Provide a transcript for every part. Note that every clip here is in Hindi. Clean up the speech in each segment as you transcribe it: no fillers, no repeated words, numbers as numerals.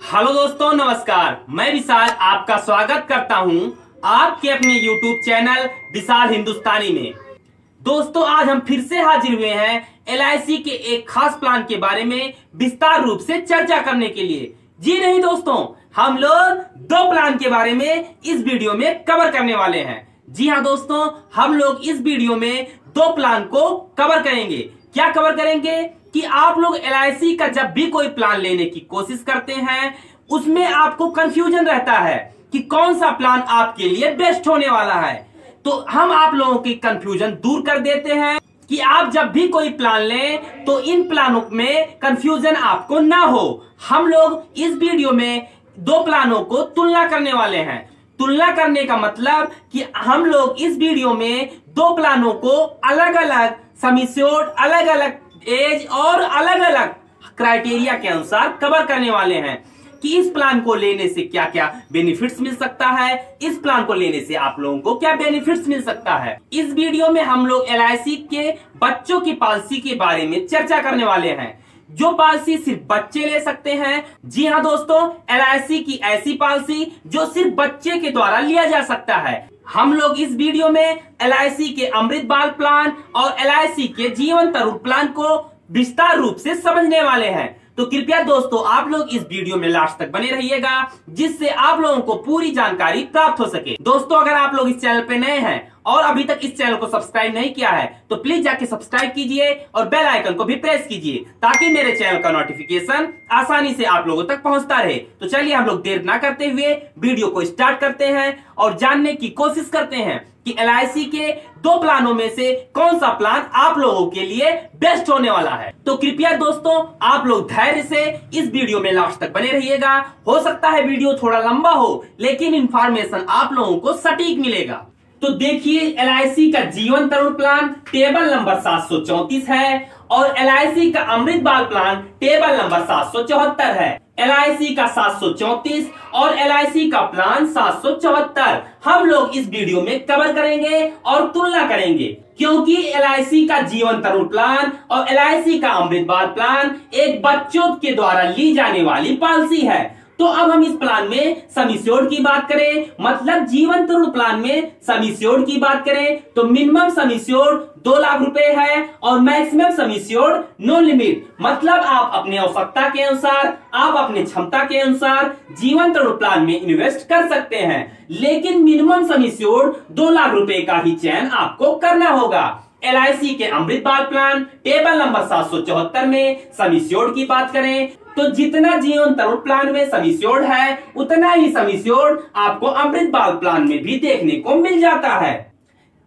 हेलो दोस्तों, नमस्कार। मैं विशाल आपका स्वागत करता हूं आपके अपने YouTube चैनल विशाल हिंदुस्तानी में। दोस्तों, आज हम फिर से हाजिर हुए हैं LIC के एक खास प्लान के बारे में विस्तार रूप से चर्चा करने के लिए। जी नहीं दोस्तों, हम लोग दो प्लान के बारे में इस वीडियो में कवर करने वाले हैं। जी हाँ दोस्तों, हम लोग इस वीडियो में दो प्लान को कवर करेंगे। क्या कवर करेंगे कि आप लोग LIC का जब भी कोई प्लान लेने की कोशिश करते हैं उसमें आपको कंफ्यूजन रहता है कि कौन सा प्लान आपके लिए बेस्ट होने वाला है। तो हम आप लोगों की कंफ्यूजन दूर कर देते हैं कि आप जब भी कोई प्लान लें तो इन प्लानों में कंफ्यूजन आपको ना हो। हम लोग इस वीडियो में दो प्लानों को तुलना करने वाले हैं। तुलना करने का मतलब कि हम लोग इस वीडियो में दो प्लानों को अलग अलग सम एश्योर्ड, अलग अलग एज और अलग अलग क्राइटेरिया के अनुसार कवर करने वाले हैं कि इस प्लान को लेने से क्या क्या बेनिफिट्स मिल सकता है, इस प्लान को लेने से आप लोगों को क्या बेनिफिट्स मिल सकता है। इस वीडियो में हम लोग LIC के बच्चों की पॉलिसी के बारे में चर्चा करने वाले हैं, जो पॉलिसी सिर्फ बच्चे ले सकते हैं। जी हाँ दोस्तों, LIC की ऐसी पॉलिसी जो सिर्फ बच्चे के द्वारा लिया जा सकता है। हम लोग इस वीडियो में LIC के अमृत बाल प्लान और LIC के जीवन तरुण प्लान को विस्तार रूप से समझने वाले हैं। तो कृपया दोस्तों आप लोग इस वीडियो में लास्ट तक बने रहिएगा, जिससे आप लोगों को पूरी जानकारी प्राप्त हो सके। दोस्तों, अगर आप लोग इस चैनल पे नए हैं और अभी तक इस चैनल को सब्सक्राइब नहीं किया है तो प्लीज जाके सब्सक्राइब कीजिए और बेल आइकन को भी प्रेस कीजिए, ताकि मेरे चैनल का नोटिफिकेशन आसानी से आप लोगों तक पहुंचता रहे। तो चलिए हम लोग देर ना करते हुए वीडियो को स्टार्ट करते हैं और जानने की कोशिश करते हैं कि LIC के दो प्लानों में से कौन सा प्लान आप लोगों के लिए बेस्ट होने वाला है। तो कृपया दोस्तों आप लोग धैर्य से इस वीडियो में लास्ट तक बने रहिएगा। हो सकता है वीडियो थोड़ा लंबा हो, लेकिन इंफॉर्मेशन आप लोगों को सटीक मिलेगा। तो देखिए, LIC का जीवन तरुण प्लान टेबल नंबर 734 है और LIC का अमृत बाल प्लान टेबल नंबर 774 है। LIC का 734 और LIC का प्लान 774 हम लोग इस वीडियो में कवर करेंगे और तुलना करेंगे, क्योंकि LIC का जीवन तरुण प्लान और LIC का अमृत बाल प्लान एक बच्चों के द्वारा ली जाने वाली पॉलिसी है। तो अब हम इस प्लान में सम एश्योर्ड की बात करें, मतलब जीवन तरुण प्लान में सम एश्योर्ड की बात करें तो मिनिमम सम एश्योर्ड 2 लाख रुपए है और maximum sum assured no limit, मतलब आप अपनी आवश्यकता के अनुसार, आप अपनी क्षमता के अनुसार जीवन तरुण प्लान में इन्वेस्ट कर सकते हैं। लेकिन मिनिमम सम एश्योर्ड 2 लाख रुपए का ही चयन आपको करना होगा। LIC के अमृत बाल प्लान टेबल नंबर 774 में सम एश्योर्ड की बात करें तो जितना जीवन तरुण प्लान में सम एश्योर्ड है उतना ही सम एश्योर्ड आपको अमृत बाल प्लान में भी देखने को मिल जाता है।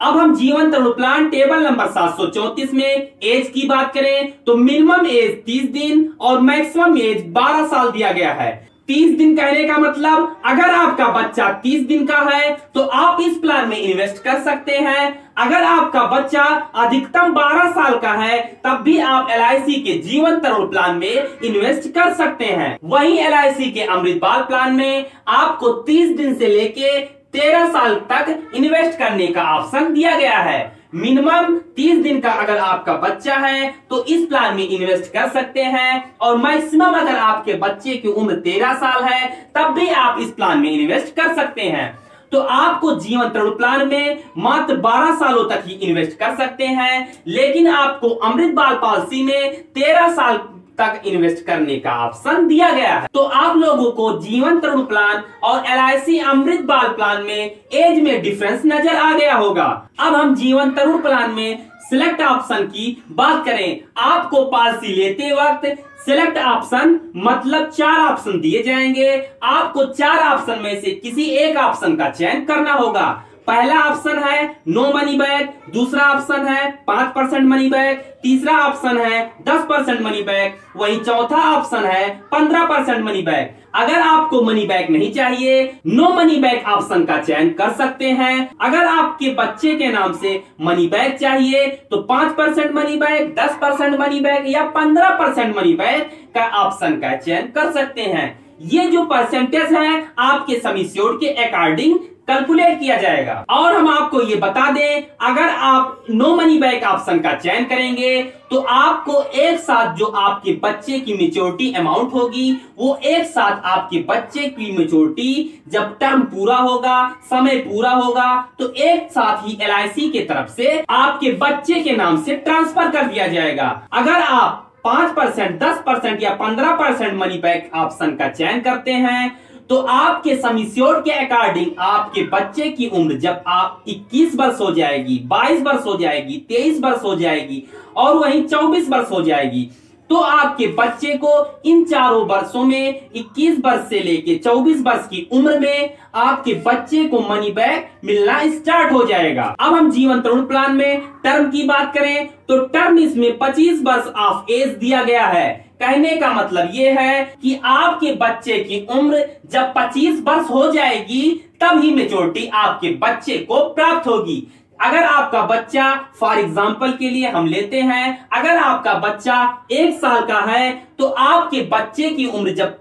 अब हम जीवन तरुण प्लान टेबल नंबर 734 में एज की बात करें तो मिनिमम एज 30 दिन और मैक्सिमम एज 12 साल दिया गया है। 30 दिन कहने का मतलब अगर आपका बच्चा 30 दिन का है तो आप इस प्लान में इन्वेस्ट कर सकते हैं। अगर आपका बच्चा अधिकतम 12 साल का है तब भी आप LIC के जीवन तरुण प्लान में इन्वेस्ट कर सकते हैं। वहीं LIC के अमृत बाल प्लान में आपको 30 दिन से लेके 13 साल तक इन्वेस्ट करने का ऑप्शन दिया गया है। मिनिमम 30 दिन का अगर आपका बच्चा है तो इस प्लान में इन्वेस्ट कर सकते हैं और मैक्सिमम अगर आपके बच्चे की उम्र 13 साल है तब भी आप इस प्लान में इन्वेस्ट कर सकते हैं। तो आपको जीवन तरुण प्लान में मात्र 12 सालों तक ही इन्वेस्ट कर सकते हैं, लेकिन आपको अमृत बाल पॉलिसी में 13 साल तक इन्वेस्ट करने का ऑप्शन दिया गया है। तो आप लोगों को जीवन तरुण प्लान और LIC अमृत बाल प्लान में एज में डिफरेंस नजर आ गया होगा। अब हम जीवन तरुण प्लान में सिलेक्ट ऑप्शन की बात करें, आपको पॉलिसी लेते वक्त सिलेक्ट ऑप्शन मतलब 4 ऑप्शन दिए जाएंगे। आपको 4 ऑप्शन में से किसी एक ऑप्शन का चयन करना होगा। पहला ऑप्शन है नो मनी बैक, दूसरा ऑप्शन है 5% मनी बैक, तीसरा ऑप्शन है 10% मनी बैक, वही चौथा ऑप्शन है 15% मनी बैक। अगर आपको मनी बैक नहीं चाहिए, नो मनी बैक ऑप्शन का चयन कर सकते हैं। अगर आपके बच्चे के नाम से मनी बैक चाहिए तो 5% मनी बैक, 10% मनी बैक या 15% मनी बैक का ऑप्शन का चयन कर सकते हैं। ये जो परसेंटेज है आपके सम एश्योर्ड के अकॉर्डिंग कैलकुलेट किया जाएगा। और हम आपको ये बता दें, अगर आप नो मनी बैक ऑप्शन का चयन करेंगे तो आपको एक साथ जो आपके बच्चे की मैच्योरिटी अमाउंट होगी, वो एक साथ आपके बच्चे की मैच्योरिटी जब टर्म पूरा होगा, समय पूरा होगा, तो एक साथ ही LIC के तरफ से आपके बच्चे के नाम से ट्रांसफर कर दिया जाएगा। अगर आप 5%, 10% या 15% मनी बैक ऑप्शन का चयन करते हैं तो आपके सम एश्योर्ड के अकॉर्डिंग आपके बच्चे की उम्र जब आप 21 वर्ष हो जाएगी, 22 वर्ष हो जाएगी, 23 वर्ष हो जाएगी और वहीं 24 वर्ष हो जाएगी, तो आपके बच्चे को इन चारों वर्षों में 21 वर्ष से लेके 24 वर्ष की उम्र में आपके बच्चे को मनी बैक मिलना स्टार्ट हो जाएगा। अब हम जीवन तरुण प्लान में टर्म की बात करें तो टर्म इसमें 25 वर्ष ऑफ एज दिया गया है। कहने का मतलब ये है कि आपके बच्चे की उम्र जब 25 वर्ष हो जाएगी तब ही मैच्योरिटी आपके बच्चे को प्राप्त होगी। अगर आपका बच्चा फॉर एग्जाम्पल के लिए हम लेते हैं, अगर आपका बच्चा 1 साल का है तो आपके बच्चे की उम्र जब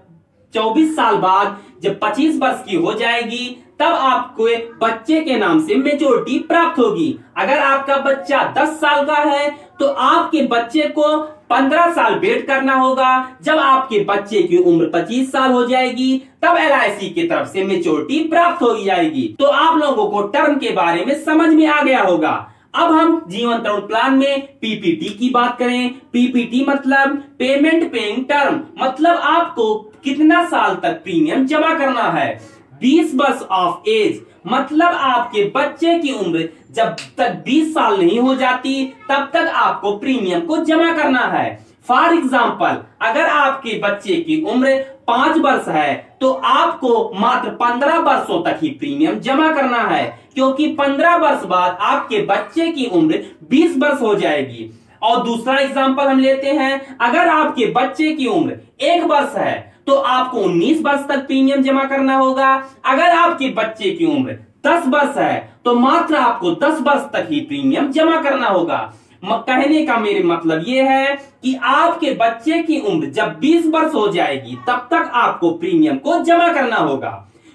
24 साल बाद जब 25 वर्ष की हो जाएगी तब आपको बच्चे के नाम से मैच्योरिटी प्राप्त होगी। अगर आपका बच्चा 10 साल का है तो आपके बच्चे को 15 साल वेट करना होगा। जब आपके बच्चे की उम्र 25 साल हो जाएगी तब LIC की तरफ से मैच्योरिटी प्राप्त हो जाएगी। तो आप लोगों को टर्म के बारे में समझ में आ गया होगा। अब हम जीवन तरुण प्लान में PPT की बात करें। PPT मतलब पेमेंट पेइंग टर्म, मतलब आपको कितना साल तक प्रीमियम जमा करना है। 20 वर्ष ऑफ एज मतलब आपके बच्चे की उम्र जब तक 20 साल नहीं हो जाती तब तक आपको प्रीमियम को जमा करना है। फॉर एग्जाम्पल, अगर आपके बच्चे की उम्र 5 वर्ष है तो आपको मात्र 15 वर्षों तक ही प्रीमियम जमा करना है, क्योंकि 15 वर्ष बाद आपके बच्चे की उम्र 20 वर्ष हो जाएगी। और दूसरा एग्जाम्पल हम लेते हैं, अगर आपके बच्चे की उम्र 1 वर्ष है तो आपको 19 वर्ष तक प्रीमियम जमा करना होगा। अगर आपके बच्चे की उम्र 10 वर्ष है तो मात्र आपको 10 वर्ष तक ही प्रीमियम जमा करना होगा। कहने का मेरे मतलब यह है कि आपके बच्चे की उम्र जब 20 वर्ष हो जाएगी तब तक आपको प्रीमियम को जमा करना होगा।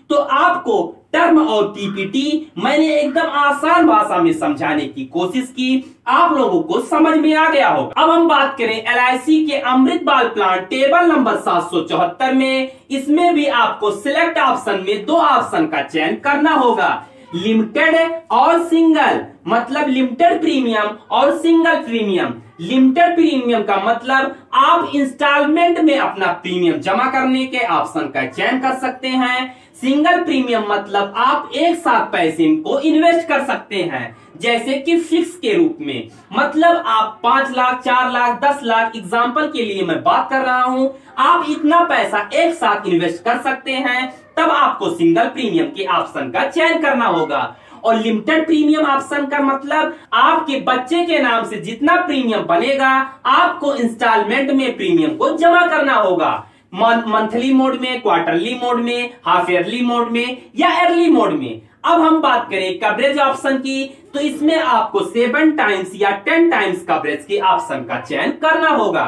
तो आपको टर्म और PPT मैंने एकदम आसान भाषा में समझाने की कोशिश की, आप लोगों को समझ में आ गया होगा। अब हम बात करें LIC के अमृत बाल प्लान टेबल नंबर 774 में, इसमें भी आपको सिलेक्ट ऑप्शन में 2 ऑप्शन का चयन करना होगा, लिमिटेड और सिंगल। मतलब लिमिटेड प्रीमियम और सिंगल प्रीमियम। लिमिटेड प्रीमियम का मतलब आप इंस्टॉलमेंट में अपना प्रीमियम जमा करने के ऑप्शन का चयन कर सकते हैं। सिंगल प्रीमियम मतलब आप एक साथ पैसे को इन्वेस्ट कर सकते हैं, जैसे कि फिक्स के रूप में। मतलब आप 5 लाख, 4 लाख, 10 लाख, एग्जाम्पल के लिए मैं बात कर रहा हूं, आप इतना पैसा एक साथ इन्वेस्ट कर सकते हैं, तब आपको सिंगल प्रीमियम के ऑप्शन का चयन करना होगा। और लिमिटेड प्रीमियम ऑप्शन का मतलब आपके बच्चे के नाम से जितना प्रीमियम बनेगा आपको इंस्टॉलमेंट में प्रीमियम को जमा करना होगा, मंथली मोड में, क्वार्टरली मोड में, हाफ ईयरली मोड में या अर्ली मोड में। अब हम बात करें कवरेज ऑप्शन की, तो इसमें आपको 7 टाइम्स या 10 टाइम्स कवरेज के ऑप्शन का चयन करना होगा।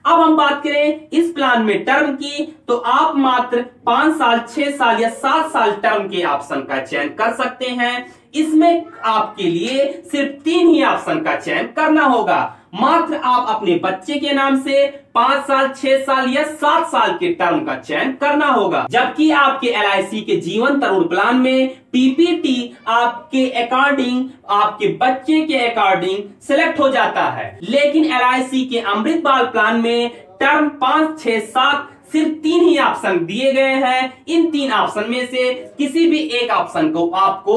अब हम बात करें इस प्लान में टर्म की, तो आप मात्र 5 साल, 6 साल या 7 साल टर्म के ऑप्शन का चयन कर सकते हैं। इसमें आपके लिए सिर्फ 3 ही ऑप्शन का चयन करना होगा। मात्र आप अपने बच्चे के नाम से 5 साल, 6 साल या 7 साल के टर्म का चयन करना होगा। जबकि आपके LIC के जीवन तरुण प्लान में PPT आपके अकॉर्डिंग, आपके बच्चे के अकॉर्डिंग सिलेक्ट हो जाता है। लेकिन LIC के अमृत बाल प्लान में टर्म 5, 6, 7 सिर्फ 3 ही ऑप्शन दिए गए हैं। इन 3 ऑप्शन में से किसी भी एक ऑप्शन को आपको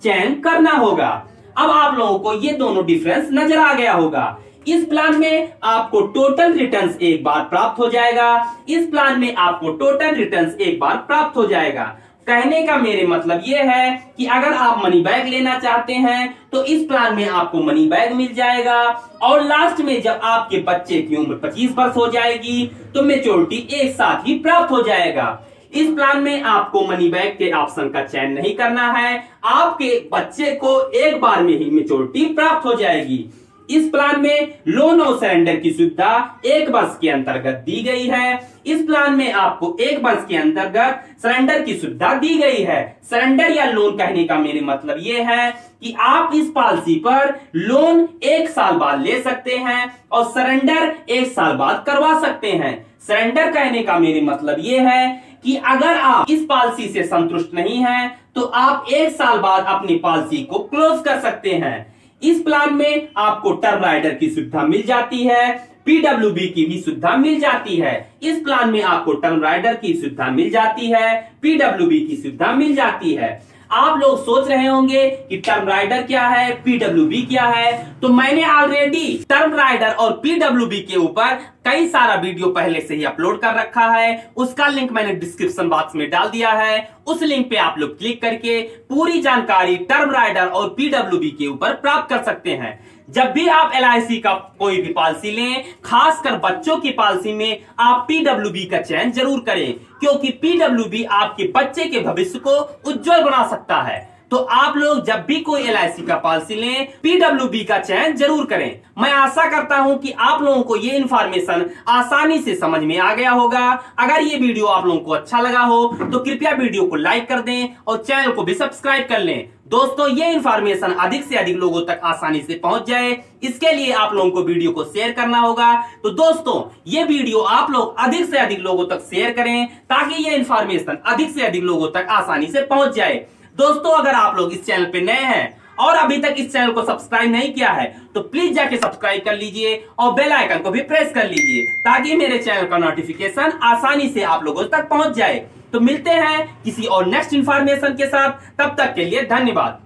चयन करना होगा। अब आप लोगों को ये दोनों डिफरेंस नजर आ गया होगा। इस प्लान में आपको टोटल रिटर्न्स एक बार प्राप्त हो जाएगा, इस प्लान में आपको टोटल रिटर्न्स एक बार प्राप्त हो जाएगा। कहने का मेरे मतलब ये है कि अगर आप मनी बैक लेना चाहते हैं तो इस प्लान में आपको मनी बैक मिल जाएगा, और लास्ट में जब आपके बच्चे की उम्र 25 वर्ष हो जाएगी तो मैच्योरिटी एक साथ ही प्राप्त हो जाएगा। इस प्लान में आपको मनी बैक के ऑप्शन का चयन नहीं करना है, आपके बच्चे को एक बार में ही मैच्योरिटी प्राप्त हो जाएगी। इस प्लान में लोन और सरेंडर की सुविधा 1 वर्ष के अंतर्गत दी गई है। इस प्लान में आपको 1 वर्ष के अंतर्गत सरेंडर की सुविधा दी गई है। सरेंडर या लोन कहने का मेरे मतलब ये है कि आप इस पॉलिसी पर लोन 1 साल बाद ले सकते हैं और सरेंडर 1 साल बाद करवा सकते हैं। सरेंडर कहने का मेरे मतलब ये है कि अगर आप इस पॉलिसी से संतुष्ट नहीं हैं तो आप 1 साल बाद अपनी पॉलिसी को क्लोज कर सकते हैं। इस प्लान में आपको टर्म राइडर की सुविधा मिल जाती है, पीडब्ल्यूबी की भी सुविधा मिल जाती है। इस प्लान में आपको टर्म राइडर की सुविधा मिल जाती है, पीडब्ल्यूबी की सुविधा मिल जाती है। आप लोग सोच रहे होंगे कि टर्म राइडर क्या है, पीडब्ल्यूबी क्या है, तो मैंने ऑलरेडी टर्म राइडर और पीडब्ल्यूबी के ऊपर कई सारा वीडियो पहले से ही अपलोड कर रखा है। उसका लिंक मैंने डिस्क्रिप्शन बॉक्स में डाल दिया है। उस लिंक पे आप लोग क्लिक करके पूरी जानकारी टर्म राइडर और पीडब्ल्यूबी के ऊपर प्राप्त कर सकते हैं। जब भी आप एलआईसी का कोई भी पॉलिसी लें, खासकर बच्चों की पॉलिसी में आप पीडब्ल्यूबी का चयन जरूर करें, क्योंकि पीडब्ल्यूबी आपके बच्चे के भविष्य को उज्जवल बना सकता है। तो आप लोग जब भी कोई एलआईसी का पॉलिसी लें, पीडब्ल्यूबी का चयन जरूर करें। मैं आशा करता हूं कि आप लोगों को ये इन्फॉर्मेशन आसानी से समझ में आ गया होगा। अगर ये वीडियो आप लोगों को अच्छा लगा हो तो कृपया वीडियो को लाइक कर दें और चैनल को भी सब्सक्राइब कर लें। दोस्तों, ये इन्फॉर्मेशन अधिक से अधिक लोगों तक आसानी से पहुंच जाए, इसके लिए आप लोगों को वीडियो को शेयर करना होगा। तो दोस्तों, ये वीडियो आप लोग अधिक से अधिक लोगों तक शेयर करें ताकि ये इन्फॉर्मेशन अधिक से अधिक लोगों तक आसानी से पहुंच जाए। दोस्तों, अगर आप लोग इस चैनल पे नए हैं और अभी तक इस चैनल को सब्सक्राइब नहीं किया है तो प्लीज जाके सब्सक्राइब कर लीजिए और बेल आइकन को भी प्रेस कर लीजिए ताकि मेरे चैनल का नोटिफिकेशन आसानी से आप लोगों तक पहुंच जाए। तो मिलते हैं किसी और नेक्स्ट इंफॉर्मेशन के साथ, तब तक के लिए धन्यवाद।